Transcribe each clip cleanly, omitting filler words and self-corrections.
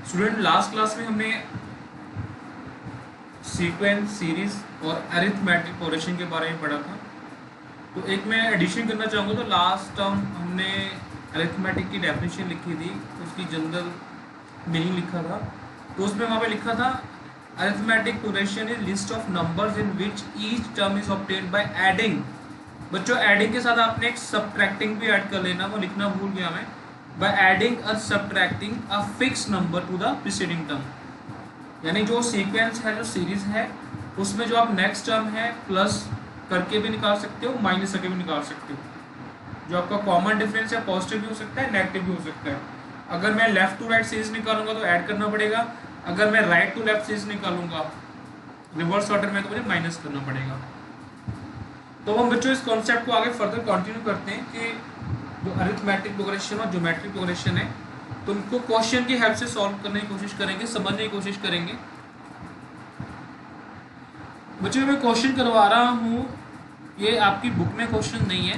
Student last class में हमने sequence, series और अरिथमेटिक प्रोग्रेशन के बारे में पढ़ा था। तो एक मैं एडिशन करना चाहूँगा। तो लास्ट टर्म हमने अरिथमेटिक की डेफिनेशन लिखी थी, उसकी जनरल मीनिंग लिखा था। तो उसमें वहाँ पे लिखा था arithmetic progression is list of numbers in which each term is obtained by adding. बच्चों एडिंग के साथ आपने एक सब्ट्रैक्टिंग भी ऐड कर लेना, वो लिखना भूल गया मैं। बाय एडिंग और subtracting a fix number two the preceding term, यानी जो सीक्वेंस है, जो सीरीज है, उसमें जो आप नेक्स्ट टर्म है प्लस करके भी निकाल सकते हो, माइनस करके भी निकाल सकते हो। जो आपका कॉमन डिफरेंस है पॉजिटिव भी हो सकता है, नेगेटिव भी हो सकता है। अगर मैं लेफ्ट टू राइट सीरीज निकालूंगा तो ऐड करना पड़ेगा, अगर मैं राइट टू लेफ्ट सीरीज निकालूंगा रिवर्स ऑर्डर में तो मुझे माइनस करना पड़ेगा। तो हम बच्चों इस कॉन्सेप्ट को आगे फर्दर कंटिन्यू करते हैं कि जो अरिथमेटिक प्रोग्रेशन और ज्योमेट्रिक प्रोग्रेशन है, तो उनको क्वेश्चन की हेल्प से सॉल्व करने की कोशिश करेंगे, समझने की कोशिश करेंगे। बच्चों मैं क्वेश्चन करवा रहा हूँ, ये आपकी बुक में क्वेश्चन नहीं है,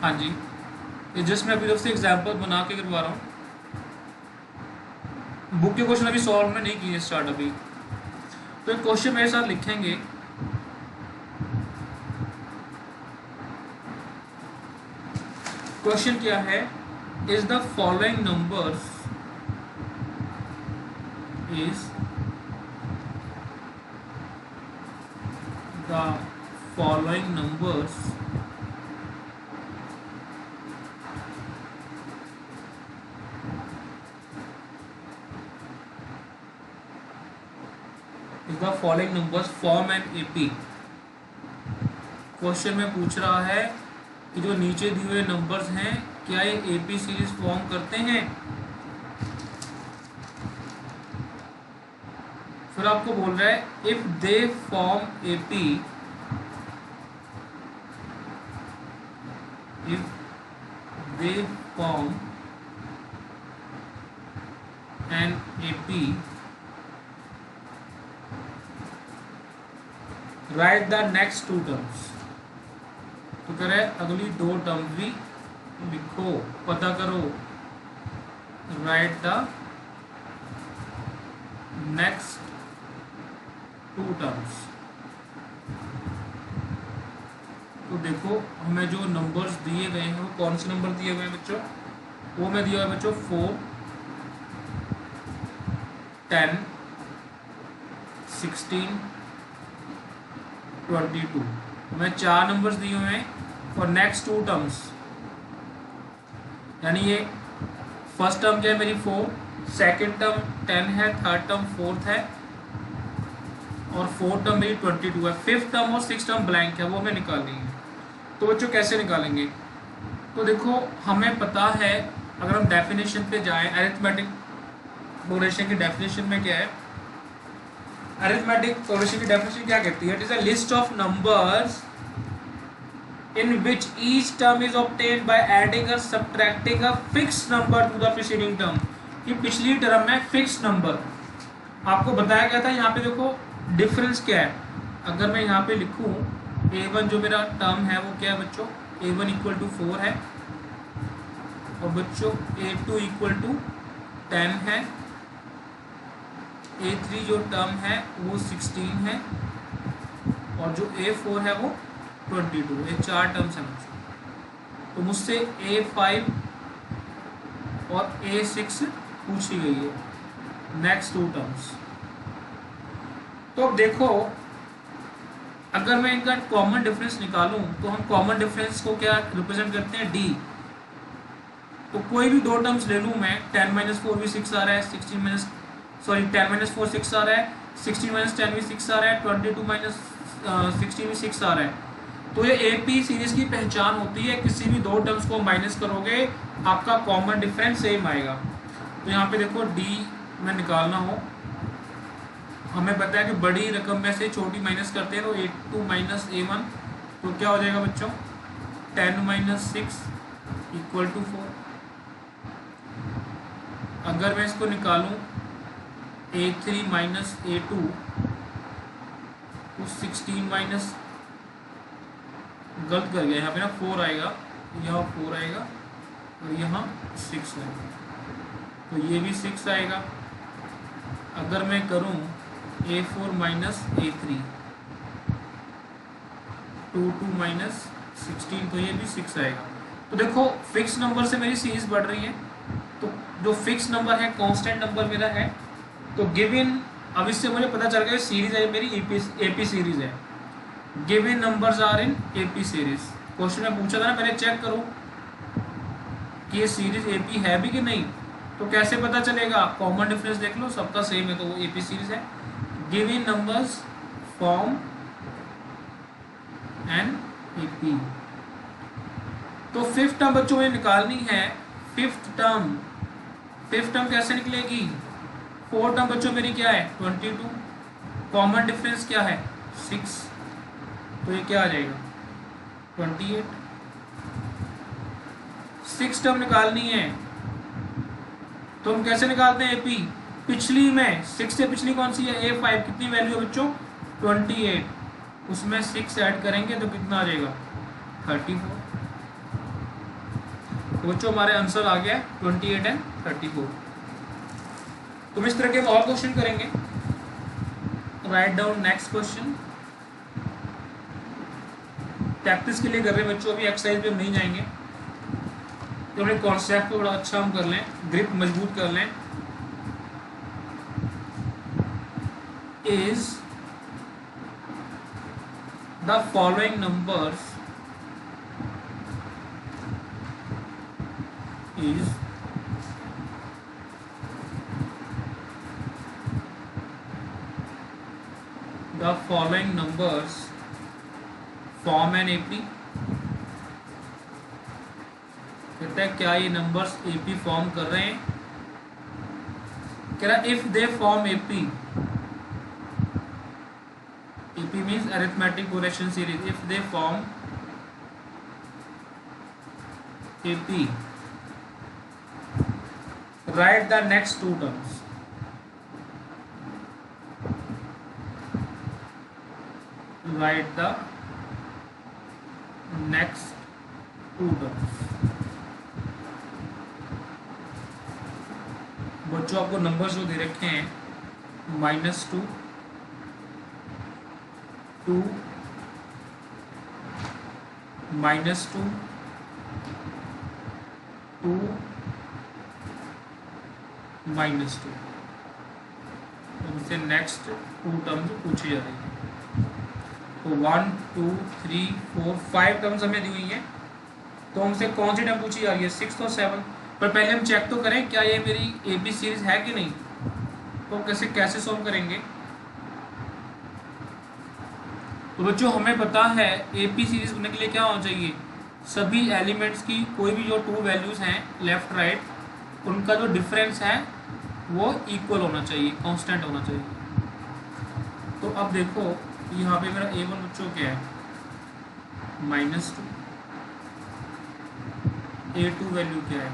हाँ जी, ये जस्ट मैं अभी तरफ से एग्जाम्पल बना के करवा रहा हूँ। बुक के क्वेश्चन अभी सॉल्व में नहीं किए स्टार्ट अभी। तो एक क्वेश्चन मेरे साथ लिखेंगे। क्वेश्चन क्या है, is the following numbers is the following numbers form an AP। Question में पूछ रहा है कि जो नीचे दिए हुए नंबर्स हैं क्या ये AP सीरीज फॉर्म करते हैं। फिर आपको बोल रहा है if they form AP, if they form an AP, right the next two terms. तो कह रहे अगली दो टर्म्स भी लिखो, पता करो, right the next two terms. तो देखो हमें जो नंबर्स दिए गए हैं वो कौन से नंबर दिए हुए हैं बच्चों, वो मैं दिया हुआ है बच्चों 4, 10, 16, 22। हमें 4 नंबर्स दिए हुए हैं और नेक्स्ट टू टर्म्स, यानी ये फर्स्ट टर्म क्या है मेरी 4, सेकेंड टर्म 10 है, थर्ड टर्म 4th है और फोर्थ टर्म मेरी 22 है। फिफ्थ टर्म और सिक्स टर्म ब्लैंक है, वो हमें निकालनी है। तो बच्चों कैसे निकालेंगे, तो देखो हमें पता है, अगर हम डेफिनेशन पे जाएं, अरिथमेटिक प्रोग्रेशन की डेफिनेशन में क्या है, अरिथमेटिक प्रोग्रेशन की डेफिनेशन क्या कहती है, it is a list of numbers in which each term is obtained by adding or subtracting a fixed number to the preceding term। कि पिछली टर्म में फिक्स नंबर आपको बताया गया था। यहाँ पे देखो डिफरेंस क्या है, अगर मैं यहाँ पे लिखूँ A1 जो मेरा टर्म है वो क्या है बच्चों, A1 इक्वल टू 4 है और बच्चों A2 इक्वल टू 10 है, A3 जो टर्म है वो 16 है और जो A4 है वो 22। ये 4 टर्म्स हैं बच्चों। तो मुझसे A5 और A6 पूछी गई है, नेक्स्ट टू टर्म्स। तो अब देखो अगर मैं इनका कॉमन डिफरेंस निकालूं तो हम कॉमन डिफरेंस को क्या रिप्रेजेंट करते हैं, D। तो कोई भी दो टर्म्स ले लूं मैं, 10 - 4 भी 6 आ रहा है, 10 - 4 6 आ रहा है, 16 - 10 भी 6 आ रहा है, 22 - 16 भी 6 आ रहा है। तो ये AP सीरीज की पहचान होती है, किसी भी दो टर्म्स को माइनस करोगे आपका कॉमन डिफरेंस सेम आएगा। तो यहाँ पे देखो D में निकालना हो, हमें पता है कि बड़ी रकम में से छोटी माइनस करते हैं, तो A2 - A1 तो क्या हो जाएगा बच्चों, 10 - 6 इक्वल टू 4। अगर मैं इसको निकालूं A3 - A2 तो 16 गलत कर गया, यहाँ पे ना 4 आएगा, यहाँ 4 आएगा और यहाँ 6 आएगा। तो ये भी 6 आएगा। अगर मैं करूं A4 माइनस A3 2 माइनस 16, तो ये भी 6 आएगा। तो देखो फिक्स नंबर से मेरी सीरीज बढ़ रही है, तो जो फिक्स नंबर है कांस्टेंट नंबर मेरा है, तो गिवन, अब इससे मुझे पता चल गया सीरीज है मेरी एपी सीरीज है। Given numbers are in AP series. Question में पूछा था ना, मैंने चेक करो कि ये सीरीज एपी है भी कि नहीं। तो कैसे पता चलेगा, कॉमन डिफरेंस देख लो, सबका सेम है तो वो एपी सीरीज है। Given numbers form an AP. तो फिफ्थ टर्म बच्चों में निकालनी है। फिफ्थ टर्म कैसे निकलेगी? फोर्थ टर्म बच्चों मेरी क्या है 22, कॉमन डिफरेंस क्या है 6, तो ये क्या आ जाएगा 28। सिक्स टर्म निकालनी है, तो हम कैसे निकालते हैं एपी? पिछली में 6 से पिछली कौन सी है A5, कितनी वैल्यू है बच्चों 28, उसमें 6 ऐड करेंगे तो कितना आ जाएगा 34। तो बच्चों हमारे आंसर आ गया 28 एंड 34। तो इस तरह के और क्वेश्चन करेंगे। Write down next question. Practice के लिए कर रहे हैं बच्चों, अभी एक्सरसाइज पे हम नहीं जाएंगे, तो अपने कॉन्सेप्ट को बड़ा अच्छा हम कर लें, ग्रिप मजबूत कर लें। Is the following numbers is the following numbers form an AP। कहता है क्या ये नंबर्स AP फॉर्म कर रहे हैं? कह रहा if they form AP, AP means arithmetic progression series, if they form AP, write the next two terms। write the next two terms। बच्चों आपको नंबर्स जो दे रखे हैं -2, 2, -2, 2, -2, उनसे नेक्स्ट टू टर्म्स पूछी जा रही है। तो 1 2 3 4 5 टर्म्स हमें दी हुई हैं, तो हमसे कौन सी टर्म पूछी जा रही है 6 और 7। पर पहले हम चेक तो करें क्या ये मेरी एपी सीरीज है कि नहीं। तो कैसे सॉल्व करेंगे? तो बच्चों हमें पता है एपी सीरीज बनने के लिए क्या होना चाहिए, सभी एलिमेंट्स की कोई भी जो 2 वैल्यूज हैं लेफ्ट राइट, उनका जो डिफरेंस है वो इक्वल होना चाहिए, कांस्टेंट होना चाहिए। तो अब देखो यहाँ पे मेरा A1 बच्चों क्या है -2, A2 वैल्यू क्या है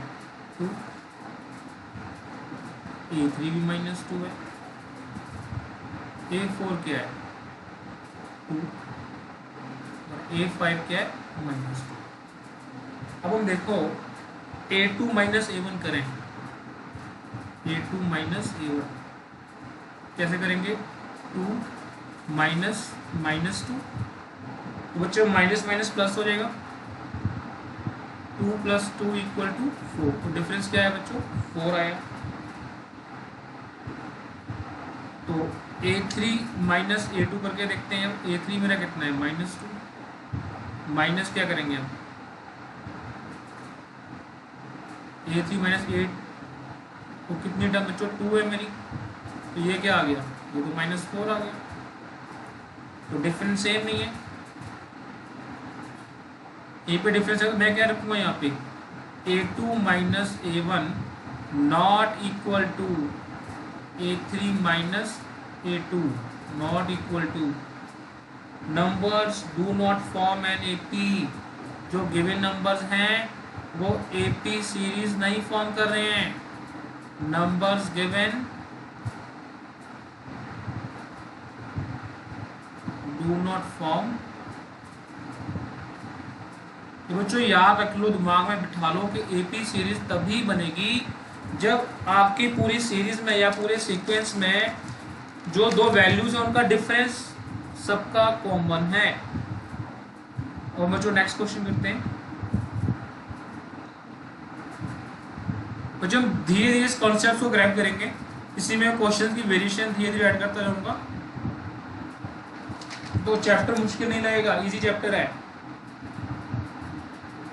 2, A3 भी -2 है, A4 क्या है 2 और A5 क्या है -2। अब हम देखो A2 माइनस A1 करें, A2 माइनस A1 कैसे करेंगे 2 माइनस -2, तो बच्चों माइनस माइनस प्लस हो जाएगा, 2 + 2 = 4, तो डिफरेंस क्या है बच्चों 4 आया। तो A3 माइनस A2 करके देखते हैं। A3 मेरा कितना है -2, माइनस क्या करेंगे हम A3 माइनस 8, तो कितनी टर्म बच्चों 2 है मेरी, तो ये क्या आ गया, ये तो -4 आ गया। तो डिफरेंस सेम नहीं है, ए पे डिफरेंस है, तो मैं क्या रखूंगा यहाँ पे A2 minus A1 not equal to A3 minus A2 not equal to, numbers do not form an AP। जो गिवन नंबर्स हैं वो AP सीरीज नहीं फॉर्म कर रहे हैं। Numbers given do not form. तो बच्चों याद रख लो, दिमाग में बिठा लो कि AP सीरीज तभी बनेगी जब आपकी पूरी सीरीज में या पूरे सीक्वेंस में जो दो वैल्यूज है उनका डिफरेंस सबका कॉमन है। और मैं जो नेक्स्ट क्वेश्चन करते हैं, तो जब धीरे धीरे इस कॉन्सेप्ट को ग्रैब करेंगे, इसी में क्वेश्चन की वेरिएशन धीरे धीरे ऐड करता रहूंगा, तो चैप्टर मुश्किल नहीं लगेगा, इजी चैप्टर है।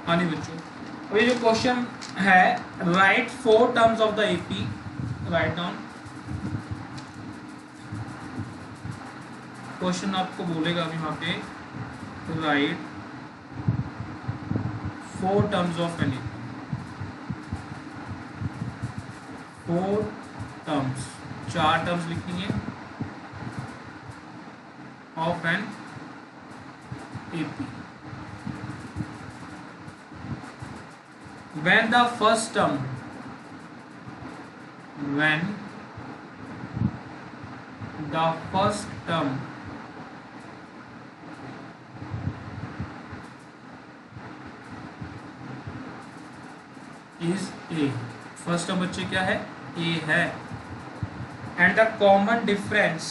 हाँ नहीं बच्चों, अब ये जो क्वेश्चन है, write 4 terms of the AP, write down. Question आपको बोलेगा अभी वहां पे, write 4 terms of an AP, 4 terms, 4 terms लिखेंगे of an AP. When the first term, when the first term is A, first term बच्चे क्या है, A है, and the common difference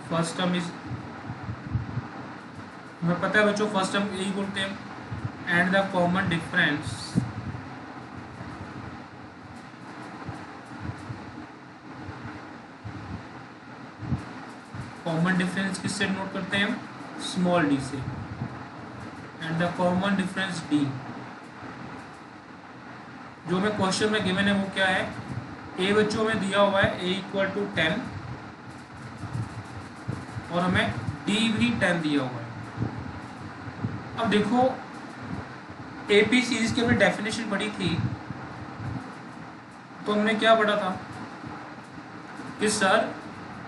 first term is, हमें पता है बच्चों फर्स्ट टर्म यही बोलते हैं, and the common difference common difference किससे नोट करते हैं हम, स्मॉल डी से, and the common difference D. जो हमें क्वेश्चन में गिवन है वो क्या है, ए बच्चों में दिया हुआ है ए इक्वल टू 10 और हमें डी भी 10 दिया हुआ है। अब देखो एपी सीरीज की हमने डेफिनेशन पढ़ी थी, तो हमने क्या पढ़ा था कि सर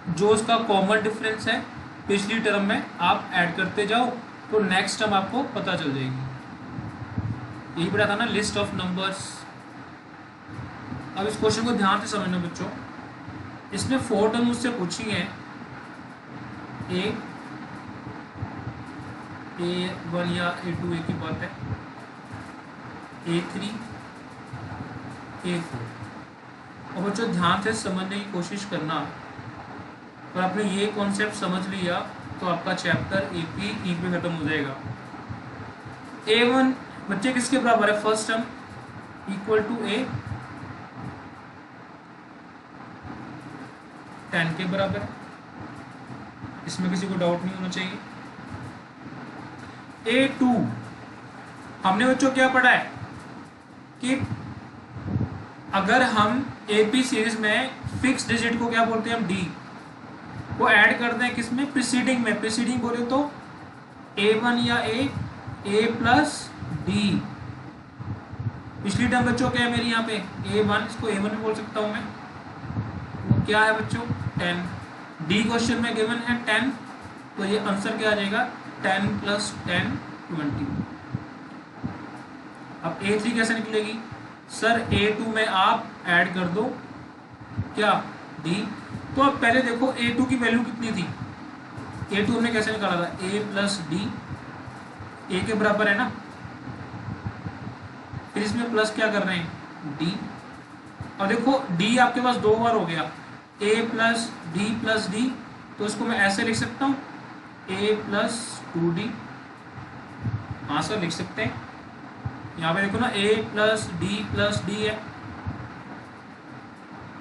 जो उसका कॉमन डिफरेंस है पिछली टर्म में आप ऐड करते जाओ तो नेक्स्ट टर्म आपको पता चल जाएगी, यही पढ़ा था ना, लिस्ट ऑफ नंबर्स। अब इस क्वेश्चन को ध्यान से समझना बच्चों, इसमें 4 टर्म मुझसे पूछी हैं, A1 या A2 एक ही बात है, A3 A4। और बच्चों ध्यान से समझने की कोशिश करना, और आपने ये कॉन्सेप्ट समझ लिया तो आपका चैप्टर एपी ई पे खत्म हो जाएगा। A1 बच्चे किसके बराबर है, first term equal to A 10 के बराबर है, इसमें किसी को डाउट नहीं होना चाहिए। A2 हमने बच्चों क्या पढ़ा है कि अगर हम एपी सीरीज में फिक्स डिजिट को क्या बोलते हैं हम, डी को ऐड करते हैं किसमें, प्रीसीडिंग में, प्रीसीडिंग बोले तो A1 या A प्लस डी। पिछली टर्म बच्चों क्या है मेरी यहाँ पे A1, इसको A1 भी बोल सकता हूँ मैं, वो क्या है बच्चों 10, डी क्वेश्चन में गिवन है 10, तो ये आंसर क्या आ जाएगा 10 प्लस 10 20। अब A3 कैसे निकलेगी, सर A2 में आप ऐड कर दो क्या D, तो अब पहले देखो A2 की वैल्यू कितनी थी, A2 हमने कैसे निकाला था, A प्लस डी, A के बराबर है ना, फिर इसमें प्लस क्या कर रहे हैं D, और देखो D आपके पास 2 बार हो गया, A प्लस डी, तो इसको मैं ऐसे लिख सकता हूँ A प्लस 2D, हाँ सर लिख सकते हैं। यहाँ पे देखो ना A प्लस डी है,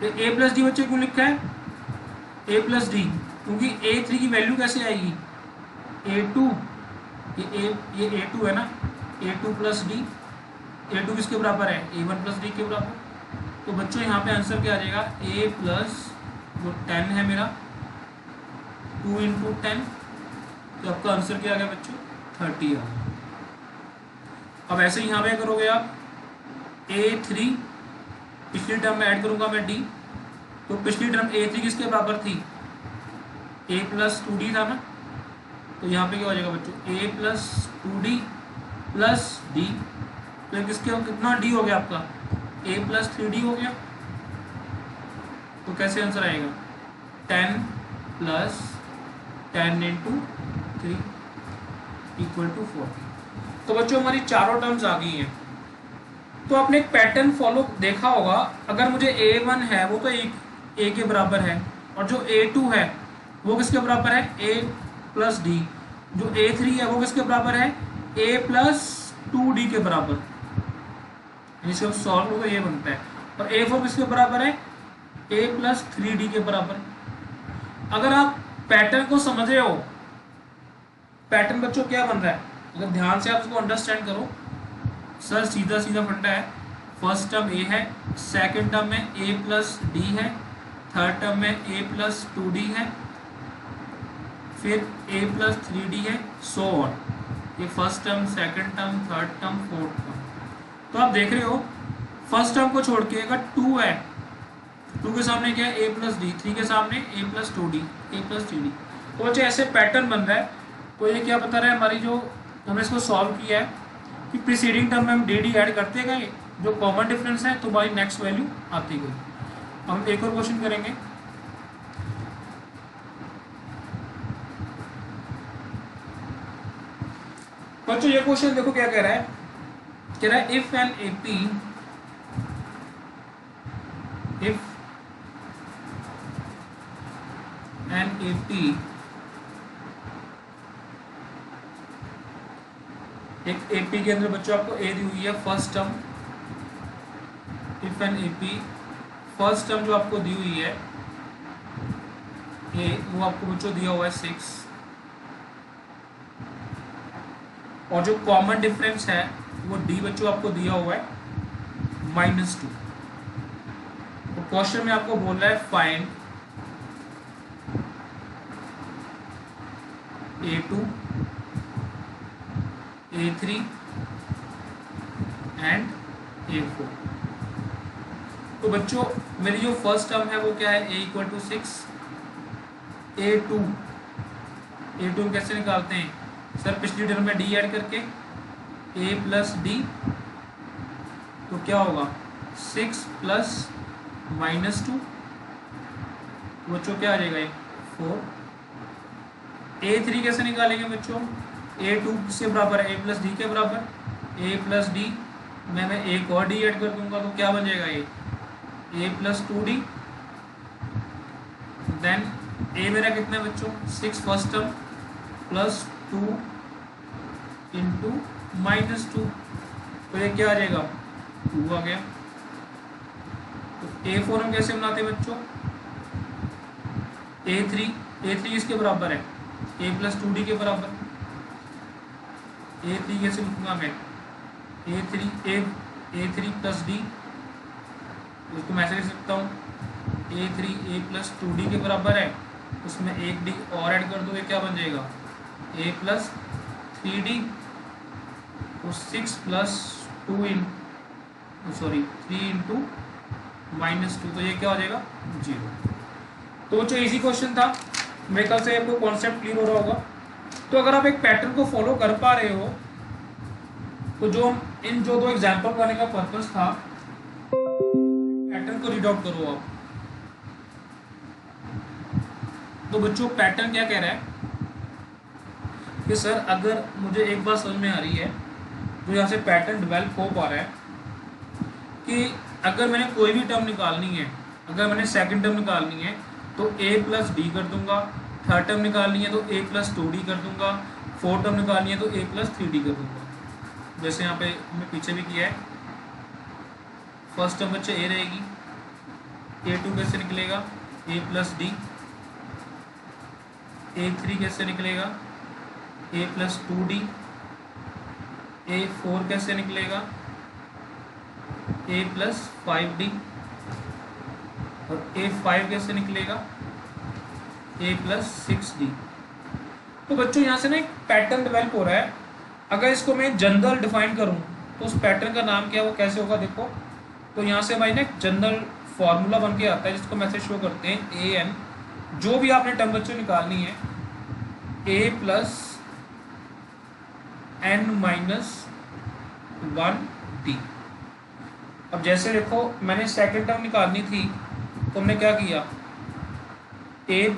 तो A प्लस डी बच्चे क्यों लिखा है A प्लस डी, क्योंकि A3 की वैल्यू कैसे आएगी A2, ये A2 है ना, A2 प्लस डी, A2 किसके बराबर है A1 प्लस डी के बराबर, तो बच्चों यहाँ पे आंसर क्या आ जाएगा A प्लस जो 10 है मेरा 2 इंटू 10, तो आपका आंसर क्या आ गया बच्चों 30 आ गया। अब ऐसे यहाँ पे करोगे आप A3 पिछली टर्म में ऐड करूंगा मैं D, तो पिछली टर्म A3 किसके बराबर थी A प्लस 2D था ना, तो यहाँ पे क्या हो जाएगा बच्चों A plus 2D plus D, तो किसके कितना D हो गया आपका A प्लस 3D हो गया, तो कैसे आंसर आएगा 10 प्लस 10 इंटू 3 इक्वल टू 40। तो बच्चों हमारी चारों टर्म्स आ गई हैं। तो आपने एक पैटर्न फॉलो देखा होगा, अगर मुझे A1 है वो तो ए के बराबर है, और जो A2 है वो किसके बराबर है, A+D। जो A3 है वो किसके बराबर है, A+2D के बराबर। इसको सॉल्व होगा ये बनता है। और A4 किसके बराबर है, A+3D के बराबर। अगर आप पैटर्न को समझ रहे हो, पैटर्न बच्चों क्या बन रहा है, अगर ध्यान से आप इसको अंडरस्टैंड करो, सर सीधा सीधा फंडा है। फर्स्ट टर्म A है, सेकंड टर्म में A+D है, थर्ड टर्म में A+2D है, फिर A+3D है, सो ऑन। ये first term, second term, third term, fourth term. तो आप देख रहे हो फर्स्ट टर्म को छोड़ के अगर 2 है, 2 के सामने क्या है, A+D, 3 के सामने A+2D, A+3D। तो बच्चे ऐसे पैटर्न बन रहा है। तो ये क्या बता रहा है, हमारी जो हमने इसको सॉल्व किया है कि प्रीसीडिंग टर्म में हम DD ऐड करते गए, जो कॉमन डिफरेंस है तो हमारी नेक्स्ट वैल्यू आती गई। हम एक और क्वेश्चन करेंगे। बच्चों ये क्वेश्चन देखो क्या कह रहा है, कह रहा है इफ एन AP एक AP के अंदर बच्चों आपको A दी हुई है first term. If an AP first term जो आपको दी हुई है A, वो आपको बच्चों दिया हुआ है 6, और जो कॉमन डिफरेंस है वो D बच्चों आपको दिया हुआ है -2। तो क्वेश्चन में आपको बोल रहा है find A2, A3 and A4। तो बच्चों मेरी जो फर्स्ट टर्म है वो क्या है, A = 6। A2 कैसे निकालते हैं सर, पिछली टर्म में D ऐड करके A+D, तो क्या होगा 6 + -2, बच्चों क्या आ जाएगा ये 4। A3 कैसे निकालेंगे बच्चों, A2 किसके बराबर है, A+D के बराबर। A+D में मैं एक और D ऐड कर दूंगा तो क्या बन जाएगा ये A+2D। देन A मेरा कितना है बच्चों 6 फर्स्ट टर्म +2 × -2, तो ये क्या आ जाएगा 2 आ गया। तो A4 हम कैसे बनाते हैं बच्चों, A3 किसके बराबर है, A+2D के बराबर। A3 कैसे लिखूंगा मैं, A3 + D, उसको मैं ऐसे लिख सकता हूँ A3 A+2D के बराबर है, उसमें एक D और ऐड कर दो, ये क्या बन जाएगा A+3D। तो 6 + 3 × -2, तो ये क्या हो जाएगा 0। तो जो इजी क्वेश्चन था, मेरे ख्याल से आपको कॉन्सेप्ट क्लियर हो रहा होगा। तो अगर आप एक पैटर्न को फॉलो कर पा रहे हो, तो जो इन जो 2 एग्जाम्पल करने का पर्पस था, पैटर्न को रीड आउट करो आप। तो बच्चों पैटर्न क्या कह रहा है कि सर अगर मुझे एक बात समझ में आ रही है, जो यहाँ से पैटर्न डेवलप हो पा रहा है, कि अगर मैंने कोई भी टर्म निकालनी है, अगर मैंने सेकंड टर्म निकालनी है तो A+D कर दूंगा, थर्ड टर्म निकालनी है तो A+2D कर दूंगा, फोर्थ टर्म निकालनी है तो A+3D कर दूंगा। जैसे यहाँ पे हमने पीछे भी किया है। फर्स्ट टर्म बच्चे A रहेगी, A2 कैसे निकलेगा A+D, A3 कैसे निकलेगा A+2D, A4 कैसे निकलेगा A+5D, और A5 कैसे निकलेगा A+6D। तो बच्चों यहाँ से ना एक पैटर्न डेवलप हो रहा है। अगर इसको मैं जनरल डिफाइन करूँ तो उस पैटर्न का नाम क्या है, वो कैसे होगा देखो। तो यहाँ से हमारी ना एक जनरल फॉर्मूला बन के आता है, जिसको मैसेज शो करते हैं AN, जो भी आपने टर्म बच्चों निकालनी है A+n-1D। अब जैसे देखो मैंने सेकंड टर्म निकालनी थी, तो हमने क्या किया, A+n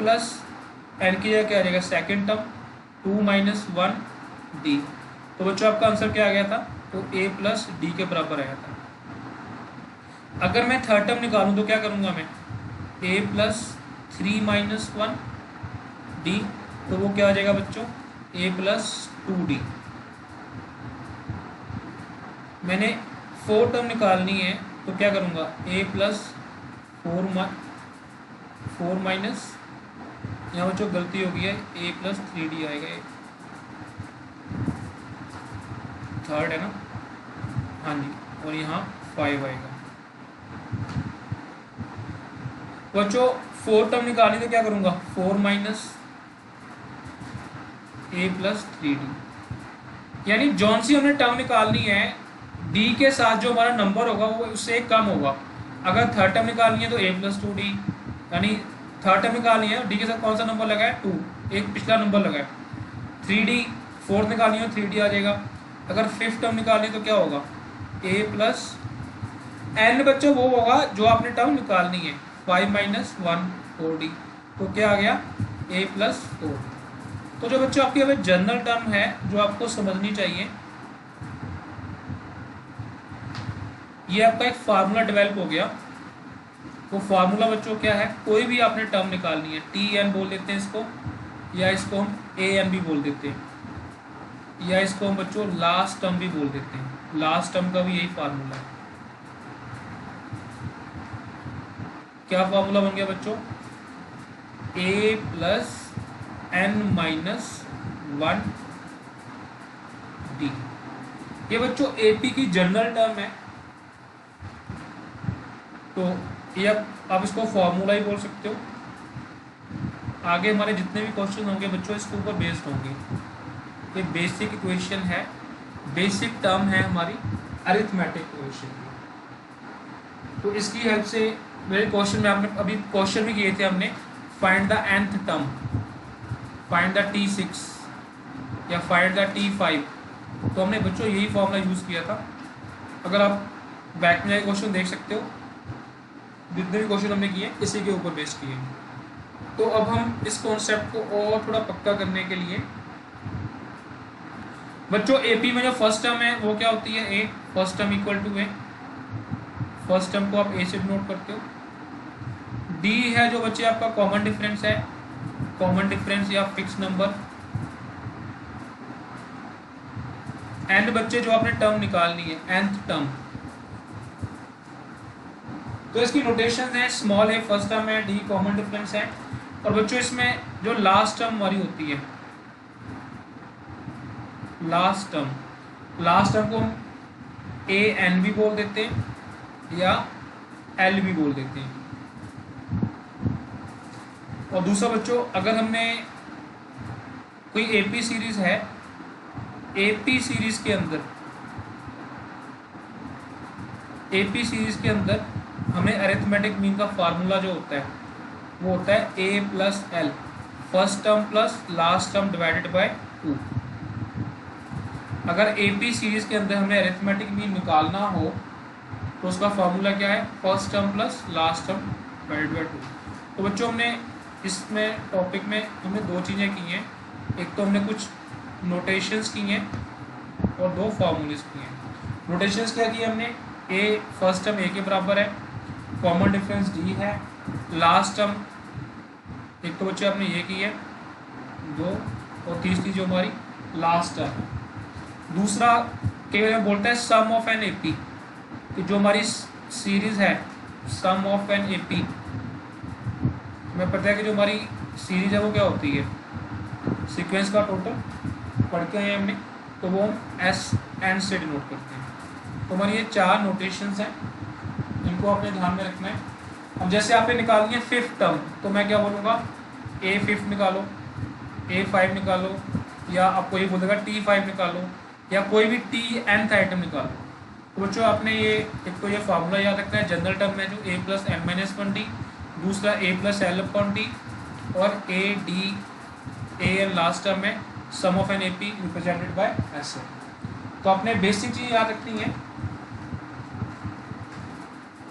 की जगह क्या आ जाएगा सेकंड टर्म 2 - 1D, तो बच्चों आपका आंसर क्या आ गया था, तो a प्लस डी के बराबर आया था। अगर मैं थर्ड टर्म निकालूं तो क्या करूंगा मैं, a प्लस 3 माइनस 1 डी, तो वो क्या आ जाएगा बच्चों, a प्लस 2d। मैंने फोर टर्म निकालनी है तो क्या करूंगा, a प्लस 4 माइनस, यहाँ बच्चों गलती हो गई है, a प्लस 3d आएगा, ये थर्ड है ना, हाँ जी, और यहाँ 5 आएगा। बच्चों फोर टर्म निकालनी तो क्या करूँगा, 4 माइनस a प्लस 3d, यानी जौन सी हमने टर्म निकालनी है d के साथ जो हमारा नंबर होगा वो उससे कम होगा। अगर थर्ड टर्म निकालनी है तो a प्लस 2d, यानी थर्ड टर्म निकालनी है d के साथ कौन सा नंबर लगा है, 2, एक पिछला नंबर लगा है। 3d फोर्थ निकालनी है 3d आ जाएगा। अगर फिफ्थ टर्म निकालनी है तो क्या होगा, a प्लस n बच्चों वो होगा जो आपने टर्म निकालनी है, 5 माइनस 1 4d, तो क्या आ गया, a प्लस 4। तो जो बच्चों आपकी अभी जनरल टर्म है जो आपको समझनी चाहिए, ये आपका एक फार्मूला डेवलप हो गया। वो फार्मूला बच्चों क्या है, कोई भी आपने टर्म निकालनी है, टी एन बोल देते हैं इसको, या इसको हम ए एन भी बोल देते हैं, या इसको हम बच्चों लास्ट टर्म भी बोल देते हैं। लास्ट टर्म का भी यही फार्मूला है। क्या फार्मूला बन गया बच्चों, ए प्लस एन माइनस 1 डी। ये बच्चों एपी की जनरल टर्म है, तो ये आप इसको फॉर्मूला ही बोल सकते हो। आगे हमारे जितने भी क्वेश्चन होंगे बच्चों इसके ऊपर बेस्ड होंगे। ये बेसिक इक्वेशन है, बेसिक टर्म है हमारी अरिथमेटिक इक्वेशन की। तो इसकी हेल्प से मेरे क्वेश्चन में आपने अभी क्वेश्चन भी किए थे हमने, find the nth term, find the T6 या फाइंड द T5, तो हमने बच्चों यही फॉर्मूला यूज़ किया था। अगर आप बैक में क्वेश्चन देख सकते हो, जितने भी क्वेश्चन हमने किए इसी के ऊपर बेस्ड किए। तो अब हम इस कॉन्सेप्ट को और थोड़ा पक्का करने के लिए बच्चों एपी में जो फर्स्ट टर्म है वो क्या होती है, A, first term equal to A, first term को आप ए से नोट करते हो। डी है जो बच्चे आपका कॉमन डिफरेंस है, कॉमन डिफरेंस या फिक्स नंबर। एंड बच्चे जो आपने टर्म निकालनी है, nth टर्म, तो इसकी नोटेशन है स्मॉल है फर्स्ट टर्म है, डी कॉमन डिफरेंस है, और बच्चों इसमें जो लास्ट टर्म हमारी होती है, लास्ट टर्म को हम ए एन भी बोल देते हैं या एल भी बोल देते हैं। और दूसरा बच्चों अगर हमने कोई एपी सीरीज है, एपी सीरीज के अंदर हमें अरिथमेटिक मीन का फार्मूला जो होता है वो होता है A plus L, first term plus last term divided by 2। अगर एपी सीरीज के अंदर हमें अरिथमेटिक मीन निकालना हो तो उसका फार्मूला क्या है, first term plus last term divided by 2। तो बच्चों हमने इसमें टॉपिक में हमने दो चीज़ें की हैं, एक तो हमने कुछ नोटेशंस की हैं और दो फार्मूलेस किए हैं। नोटेशंस क्या किए हमने, ए फर्स्ट टर्म ए के बराबर है, कॉमन डिफरेंस डी है, लास्ट टर्म एक तो बच्चे आपने ये की है 2, और तीसरी जो हमारी लास्ट टर्म। दूसरा केवल बोलता है सम ऑफ एन एपी, कि जो हमारी सीरीज है सम ऑफ एन एपी, हमें पता है कि जो हमारी सीरीज है वो क्या होती है, सीक्वेंस का टोटल पढ़ के आए हमने, तो वो हम एस एन से डिनोट करते हैं। तो हमारी ये 4 नोटेशंस हैं, इनको आपने ध्यान में रखना है। अब जैसे आपने निकालनी है फिफ्थ टर्म, तो मैं क्या बोलूँगा, ए फिफ्थ निकालो, A5 निकालो, या आपको ये बोलेगा T5 निकालो, या कोई भी Tnth आइटम निकालो। तो बच्चों आपने ये एक तो ये फार्मूला याद रखना है जनरल टर्म में, जो a plus n minus 1d, दूसरा a plus L upon D, और A D A N last term में sum of an A P represented by S. तो आपने बेसिक चीज़ याद रखनी है।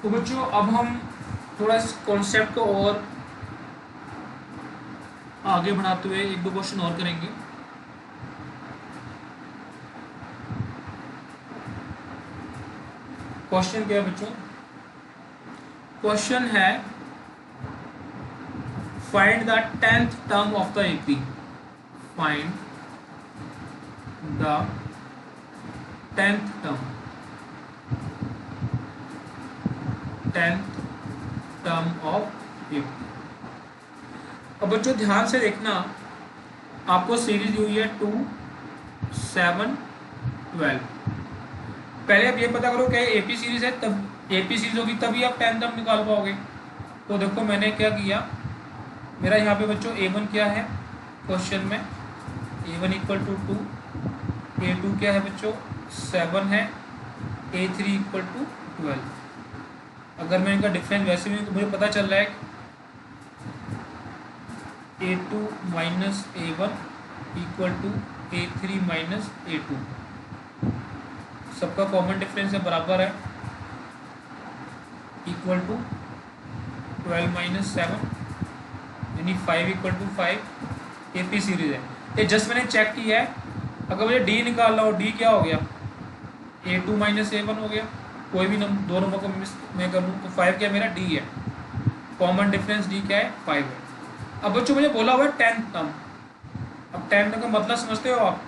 तो बच्चों अब हम थोड़ा इस कॉन्सेप्ट को और आगे बढ़ाते हुए एक दो क्वेश्चन और करेंगे। क्वेश्चन क्या है बच्चों? क्वेश्चन है find the 10th term of the AP. Find the 10th term, 10th term of AP. अब बच्चों ध्यान से देखना, आपको सीरीज दी हुई है 2, 7, 12। पहले आप ये पता करो क्या एपी सीरीज है, तब एपी सीरीज होगी तभी आप 10th टर्म निकाल पाओगे। तो देखो मैंने क्या किया, मेरा यहाँ पे बच्चों A1 क्या है क्वेश्चन में, A1 इक्वल टू 2, A2 क्या है बच्चों 7 है, A3 इक्वल टू 12। अगर मैं इनका डिफरेंस वैसे भी तो मुझे पता चल रहा है A2 minus A1 equal to A3 minus A2, सबका कॉमन डिफरेंस है बराबर है, इक्वल टू 12 माइनस 7 यानी 5 इक्वल टू 5। एपी सीरीज है ये, जस्ट मैंने चेक किया है। अगर मुझे डी निकालना हो, डी क्या हो गया A2 माइनस A1 हो गया, कोई भी दो नंबर को मिस मैं कर लूँ तो 5 क्या मेरा डी है, कॉमन डिफरेंस डी क्या है 5 है। अब बच्चों मुझे बोला हुआ है 10th टर्म। अब 10th टर्म का मतलब समझते हो आप,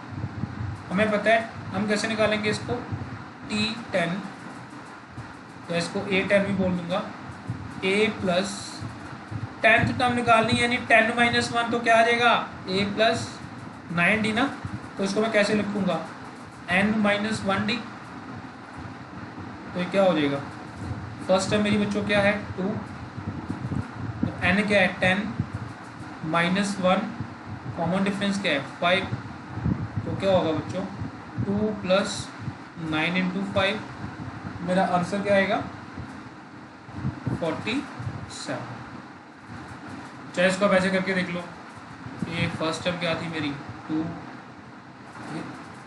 हमें पता है हम कैसे निकालेंगे इसको, T10 तो इसको A10 भी बोल दूंगा, A प्लस 10th टर्म निकालनी यानी 10 माइनस 1 तो क्या आ जाएगा A प्लस 9D ना, तो इसको मैं कैसे लिखूंगा N माइनस 1D। तो ये क्या हो जाएगा, फर्स्ट टर्म मेरी बच्चों क्या है 2, तो N क्या है 10 माइनस 1, कॉमन डिफरेंस क्या है 5, तो क्या होगा बच्चों 2 प्लस 9 इंटू 5, मेरा आंसर क्या आएगा 47। चाहे इसको आप ऐसे करके देख लो, ये फर्स्ट टर्म क्या थी मेरी 2,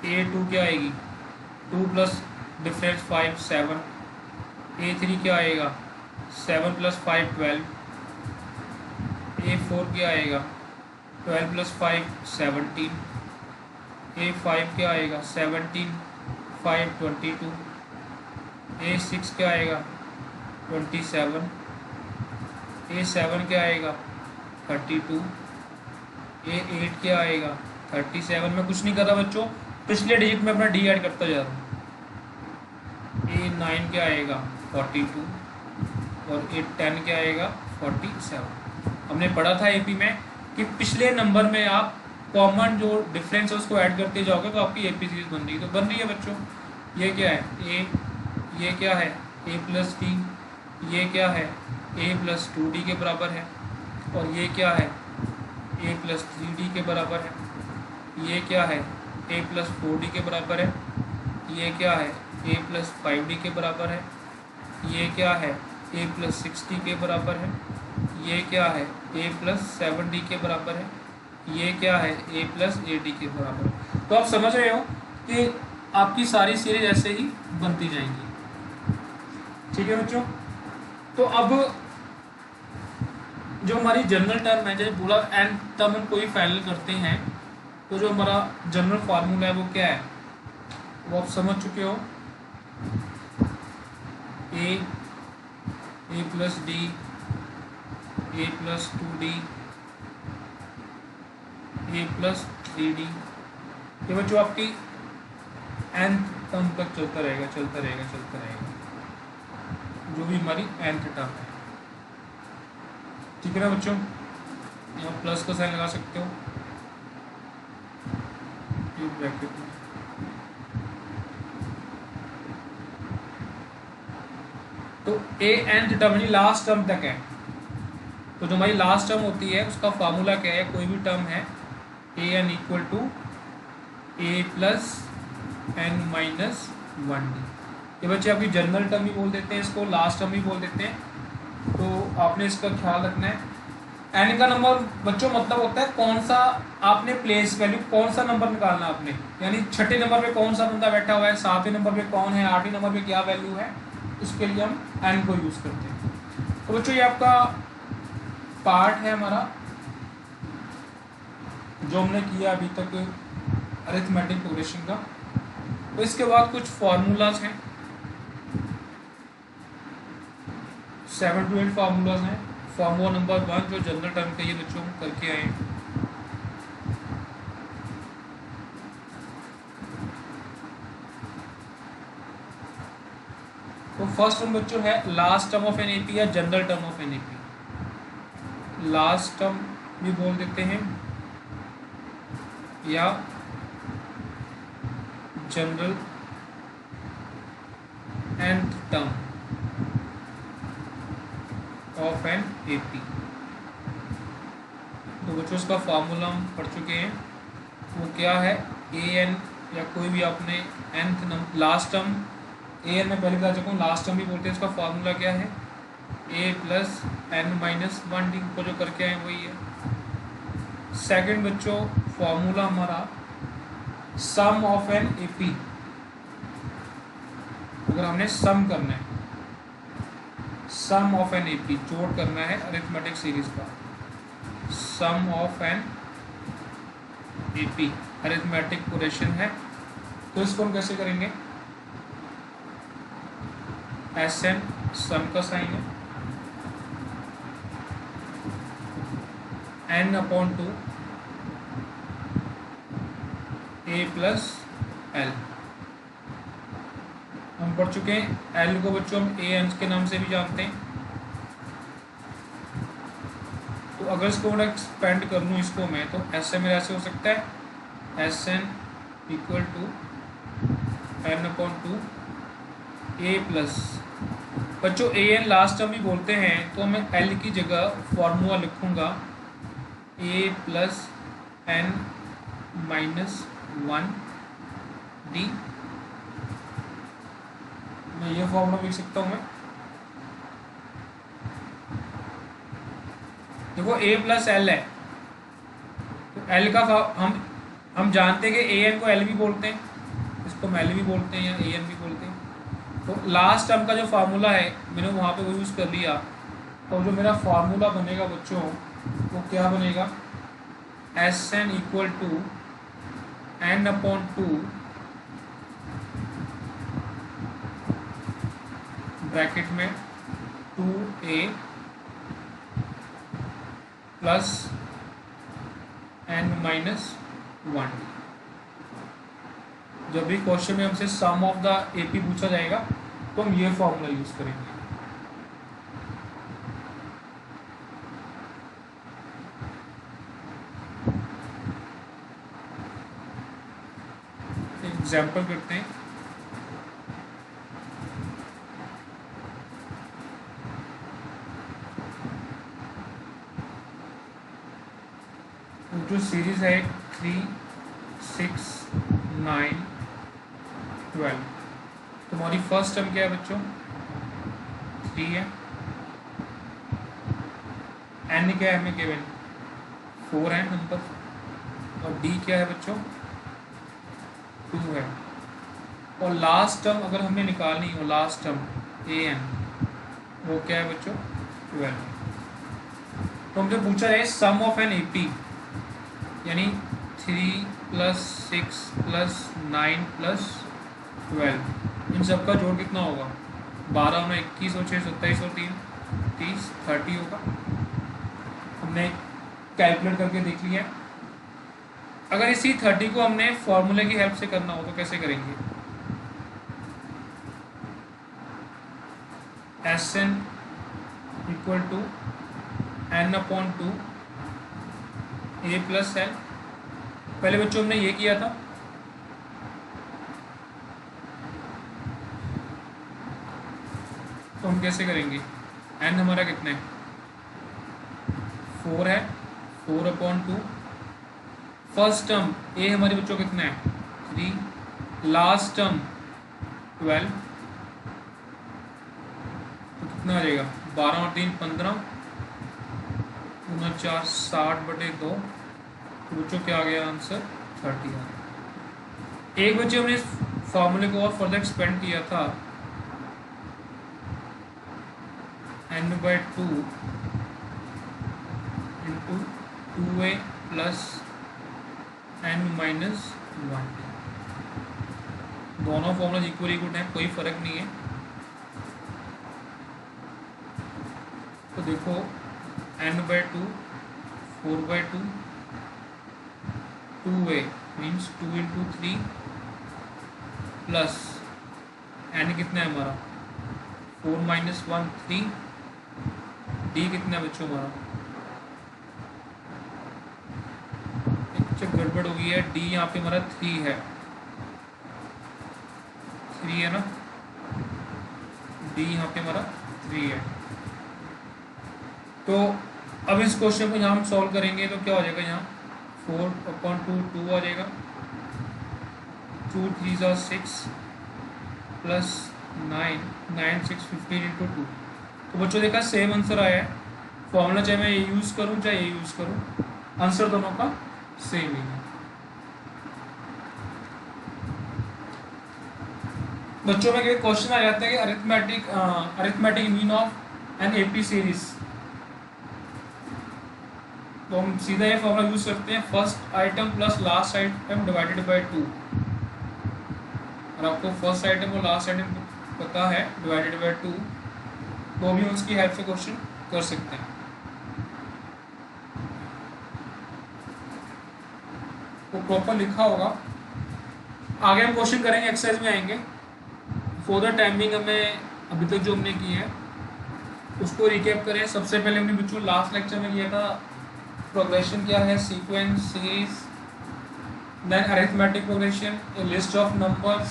A2 क्या आएगी 2 प्लस डिफरेंस 5 7, A3 क्या आएगा 7 प्लस 5 12, A4 क्या आएगा 12 प्लस 5 17, A5 क्या आएगा 17 5 22, A6 क्या आएगा 27, A7 क्या आएगा 32, A8 क्या आएगा 37। मैं कुछ नहीं कर रहा बच्चों, पिछले डिजिट में अपना डी ऐड करता जा रहा हूँ। A9 क्या आएगा 42 और A10 क्या आएगा 47। हमने पढ़ा था एपी में कि पिछले नंबर में आप कॉमन जो डिफरेंस है उसको ऐड करते जाओगे तो आपकी एपी सीरीज बन रही है। तो बन रही है बच्चों, ये क्या है A, ये क्या है A प्लस डी, ये क्या है A प्लस 2D के बराबर है, और ये क्या है A प्लस 3D के बराबर है, ये क्या है A प्लस 4D के बराबर है, ये क्या है A प्लस 5D के बराबर है, ये क्या है A प्लस 6D के बराबर है, ये क्या है A प्लस 7D के बराबर है, ये क्या है A प्लस 8D के बराबर है। तो आप समझ रहे हो कि आपकी सारी सीरीज ऐसे ही बनती जाएंगी। ठीक है बच्चों, तो अब जो हमारी जनरल टर्म है, जैसे बोला एन टर्म हम कोई फाइनल करते हैं तो जो हमारा जनरल फार्मूला है वो क्या है, वो आप समझ चुके हो, ए प्लस डी, ए प्लस 2D, ए प्लस 3D। ये बच्चों आपकी nth टर्म तक चलता रहेगा जो भी हमारी nth टर्म है। ठीक है ना बच्चों, यहाँ प्लस का साइन लगा सकते हो ब्रैकेट में। तो ए nth टर्म यानी लास्ट टर्म तक है, तो जो हमारी लास्ट टर्म होती है उसका फार्मूला क्या है, कोई भी टर्म है an equal to a plus n minus 1D। ये बच्चे आपकी जनरल टर्म भी बोल देते हैं, इसको लास्ट टर्म भी बोल देते हैं, तो आपने इसका ख्याल रखना है। एन का नंबर बच्चों मतलब होता है कौन सा आपने प्लेस वैल्यू, कौन सा नंबर निकालना आपने, यानी छठे नंबर पे कौन सा बंदा बैठा हुआ है, सातवें नंबर पे कौन है, आठवें नंबर पे क्या वैल्यू है, उसके लिए हम एन को यूज़ करते हैं। तो बच्चों ये आपका पार्ट है हमारा जो हमने किया अभी तक अरिथमेटिक प्रोग्रेशन का। तो इसके बाद कुछ फॉर्मूलाज हैं 7 to 8 फार्मूलाज हैं। फार्मूला नंबर 1 जो जनरल टर्म का ये बच्चों हम करके आए हैं। तो फर्स्ट वन बच्चों है last term of an AP या general term of an AP. Last term भी बोल देते हैं या general nth term of an AP. तो बच्चों इसका फार्मूला हम पढ़ चुके हैं, वो क्या है, ए एन या कोई भी आपने nth number last term A N में पहले बता चुका हूँ, लास्ट टर्म भी बोलते हैं। इसका फार्मूला क्या है, A plus n minus 1 D को जो करके आए वही है। सेकंड बच्चों फार्मूला हमारा सम ऑफ एन एपी, अगर हमने सम करना है, सम ऑफ एन एपी जोड़ करना है अरिथमेटिक सीरीज का, sum of an AP arithmetic progression है। तो इसको हम कैसे करेंगे, एस एन सम का साइन है, N upon 2 a plus L. हम पढ़ चुके हैं एल को बच्चों हम ए एन के नाम से भी जानते हैं। तो अगर इसको मैं एक्सपेंड कर लूँ इसको मैं, तो एस एन मेरा ऐसे हो सकता है, S n equal to n upon 2 a plus, बच्चों ए एन लास्ट टर्म भी बोलते हैं, तो मैं एल की जगह फॉर्मूला लिखूँगा ए प्लस एन माइनस 1 डी। मैं ये फॉर्मूला लिख सकता हूँ मैं, देखो ए प्लस एल है, तो एल का हम जानते हैं कि ए एन को एल भी बोलते हैं, इसको हम एल भी बोलते हैं या ए एन भी बोलते हैं। तो लास्ट टर्म का जो फार्मूला है मैंने वहाँ पे वो यूज़ कर लिया। तो जो मेरा फार्मूला बनेगा बच्चों वो क्या बनेगा, S n equal to n upon 2 bracket में 2a प्लस एन माइनस 1। जब भी क्वेश्चन में हमसे सम ऑफ द एपी पूछा जाएगा तो हम ये फॉर्मूला यूज करेंगे। एग्जाम्पल करते हैं, जो सीरीज है 3, 6, 9, 12। तुम्हारी फर्स्ट टर्म क्या है बच्चों, 3 है, एन क्या है हमें केवल 4 है नंबर, और डी क्या है बच्चों 2 है। और लास्ट टर्म अगर हमें निकालनी हो, लास्ट टर्म ए एन, वो क्या है बच्चों 12। तो हमसे पूछा जाए सम ऑफ एन एपी, यानी 3 प्लस 6 प्लस 9 प्लस 12, इन सब का जोड़ कितना होगा, 12 में 21 और 6 27 और 3 30 30 होगा। हमने कैलकुलेट करके देख लिया। अगर इसी 30 को हमने फॉर्मूले की हेल्प से करना हो तो कैसे करेंगे, S n equal to n upon 2 a plus l. पहले बच्चों हमने ये किया था, तो हम कैसे करेंगे, एन हमारा कितना है 4 है, 4 अपॉन 2, फर्स्ट टर्म ए हमारे बच्चों कितना है 3, लास्ट टर्म 12, तो कितना आ जाएगा 12 और 3 15, 4 60/2, तो बच्चों क्या आ गया आंसर 30 आ गया। एक बच्चे हमने इस फॉर्मूले को और फर्दर एक्सपेंड किया था, n/2 into 2a plus n minus 1। दोनों फॉर्मूला इक्वली गुड हैं, कोई फर्क नहीं है। देखो n/2 4/2 2a means 2 × 3 plus n कितना है हमारा 4 - 1 3 d कितना है बच्चों हमारा गड़बड़ हो गई है d यहाँ पे हमारा 3 है 3 है ना d यहाँ पे हमारा 3 है। तो अब इस क्वेश्चन को यहाँ हम सॉल्व करेंगे तो क्या हो जाएगा यहाँ 4/2 2 आ जाएगा 2 3 6 प्लस 9 9 6 15 × 2। तो बच्चों देखा सेम आंसर आया है। फॉर्मूला चाहे मैं ये यूज़ करूँ चाहे ये यूज़ करूँ आंसर दोनों का सेम ही है। बच्चों में क्वेश्चन आ जाता है कि arithmetic mean of an AP series. तो हम सीधा ये फॉर्मूला यूज करते हैं first item plus last item divided by 2। और आपको फर्स्ट आइटम और लास्ट आइटम पता है डिवाइडेड बाय 2 तो भी हम उसकी हेल्प से क्वेश्चन कर सकते हैं। तो प्रॉपर लिखा होगा। आगे हम क्वेश्चन करेंगे एक्सरसाइज में आएंगे। फॉर द टाइमिंग हमें अभी तक जो हमने की है उसको रिकैप करें। सबसे पहले हमने बच्चों लास्ट लेक्चर में किया था प्रोग्रेशन क्या है sequence series then arithmetic progression a list of numbers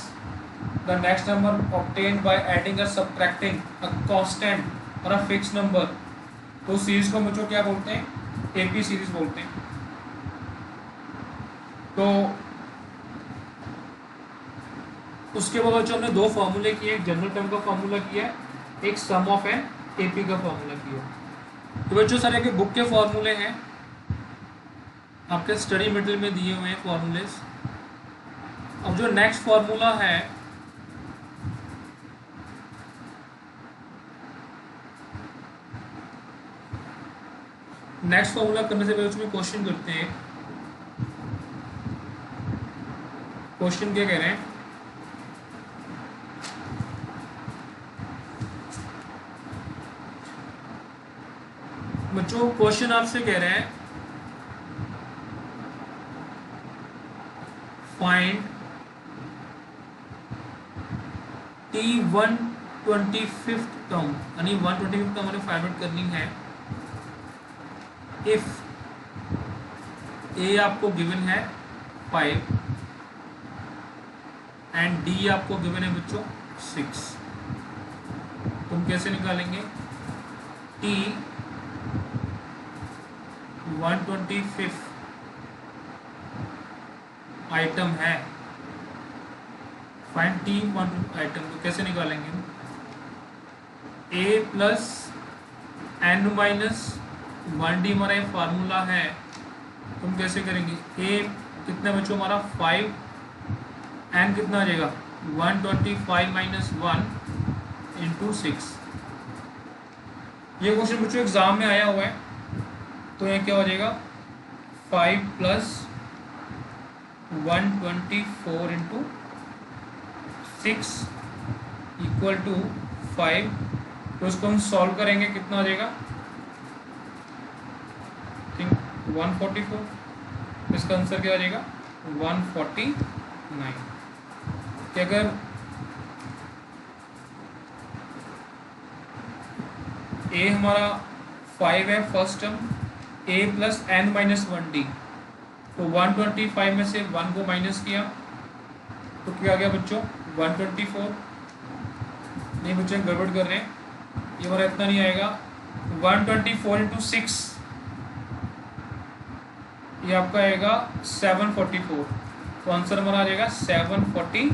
the next number obtained by adding और सब्ट्रैक्टिंग अ कांस्टेंट और अ फिक्स नंबर। तो सीरीज को बच्चों क्या बोलते हैं एपी सीरीज बोलते हैं। तो उसके बाद बच्चों हमने 2 फार्मूले किए, एक जनरल टर्म का फार्मूला किया एक सम ऑफ एन एपी का फार्मूला किया। तो बच्चों सारे के बुक के फार्मूले हैं आपके स्टडी मटेरियल में दिए हुए हैं फॉर्मूलेस। अब जो नेक्स्ट फार्मूला है नेक्स्ट फार्मूला करने से पहले उसमें क्वेश्चन करते हैं। क्वेश्चन क्या कह रहे हैं बच्चों क्वेश्चन आपसे कह रहे हैं फाइंड T125th टर्म यानी 125th टर्म हमें फाइंड आउट करनी है इफ ए आपको गिवन है 5 एंड डी आपको गिवन है बच्चों 6। तुम कैसे निकालेंगे T 125th आइटम है फाइंड T1 आइटम तो कैसे निकालेंगे a plus n minus 1d हमारा ये फार्मूला है। तुम कैसे करेंगे a कितना बच्चों हमारा 5 n कितना आ जाएगा 125 माइनस 1 इंटू 6। ये क्वेश्चन बच्चों एग्जाम में आया हुआ है। तो ये क्या हो जाएगा 5 प्लस 124 इंटू 6 इक्वल टू 5। तो उसको हम सॉल्व करेंगे कितना हो जाएगा थिंक 144। इसका आंसर क्या हो जाएगा 149। कि अगर a हमारा 5 है first term a plus n minus 1d तो 125 में से 1 को माइनस किया तो क्या आ गया बच्चों 124। नहीं बच्चों गड़बड़ कर रहे हैं ये हमारा इतना नहीं आएगा 124 इंटू 6 ये आपका आएगा 744। तो आंसर हमारा आ जाएगा 749।